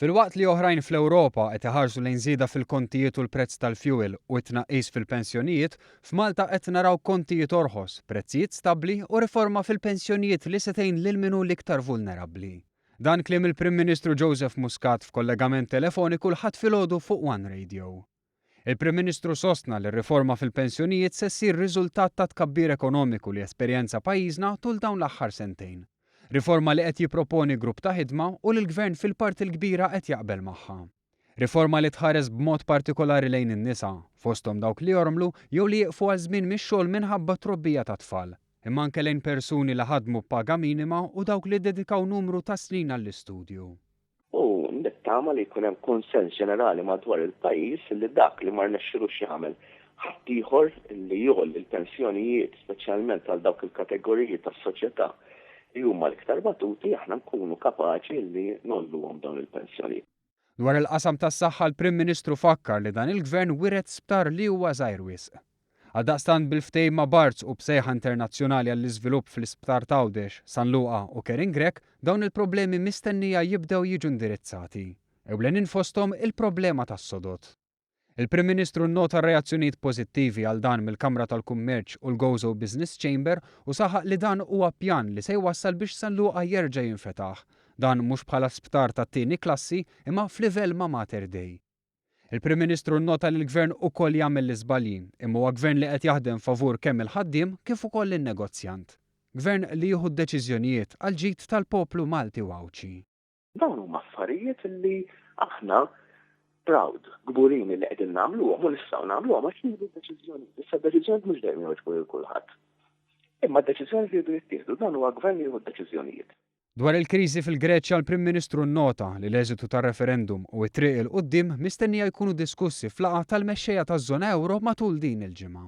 Filwaqt li oħrajn fl-Ewropa qed iħarsu lejn żieda fil-kontijiet u l-prezz tal-fuel u t-tnaqqis fil-pensjonijiet, f'Malta qed naraw kontijiet orħos, prezzijiet stabbli u riforma fil-pensjonijiet li se tgħin lil min hu l-iktar vulnerabbli. Dan kliem il-Prim Ministru Joseph Muscat f'kollegament telefoniku l-ħadd filgħodu fuq One Radio. Il-Prim Ministru sostna li r-riforma fil-pensjonijiet se ssir riżultat ta' tkabbir ekonomiku li esperjenza pajjiżna tul dawn l-aħħar sentejn. Riforma li qed jipproponi grupp ta' ħidma u li l-Gvern fil-parti l-kbira qed jaqbel magħha. Riforma li tħares b'mod partikolari lejn in-nisa, fosthom dawk li jormlu jew li jieqfu għal żmien mix-xogħol minħabba trobbija ta' tfal, imma anke lejn persuni li ħadmu b'paga minima u dawk li dedikaw numru ta' snin għall-istudju. U nittama li jkun hemm konsens ġenerali madwar il-pajjiż li dak li ma rnexxilux jagħmel ħadd ieħor li jogħol il-pensjonijiet speċjalment għal dawk il-kategoriji tas-soċjetà li huma l-iktar batuti aħna nkunu kapaċi li nolluhom dawn il-pensjonijiet. Dwar il-qasam tas-saħħa l-Prim Ministru fakkar li dan il-Gvern wiret sptar li huwa żgħir wisq. Għaldaqstant bil-ftehim ma' Barts u bsejħa internazzjonali għall-iżvilupp fl-Isptar Tawdex, San Luqa u Kering Grek, dawn il-problemi mistennija jibdew jiġu indirizzati. Ewlenin fosthom il-problema tas-sodod. Il-Prim Ministru nnota reazzjonijiet pożittivi għal dan mill-Kamra tal-Kummerċ u l-Gozo Business Chamber u saħaq li dan huwa pjan li se jwassal biex San Luqa jerġa' jinfetaħ. Dan mhux bħala sptar tat-tieni klassi imma f'livell ma' Mater Dei. Il-Prim Ministru nnota li l-Gvern ukoll jagħmel l-iżbalji, imma huwa Gvern li qed jaħdem favur kemm il-ħaddiem kif ukoll in-negozjant. Gvern li jieħu d-deċiżjonijiet għal ġid tal-poplu Malti u Awċi. Dawn huma affarijiet li aħna proud, gburin li qegħdin nagħmluhom u nistgħu nagħmluhom għax nieħdu deċiżjoni. Issa d-deċiżjoni mhux dejjem jogħġbu lil kulħadd. Imma d-deċiżjoni li jridu jittieħdu dan huwa Gvern li jieħu d-deċiżjonijiet. Dwar il-kriżi fil-Greċja l-Prim Ministru nnota li l-eżitu tar-referendum u t-triq il-qudiem mistennija jkunu diskussi fl-laqgħa tal-mexxejja taż-żona Ewro matul din il-ġimgħa.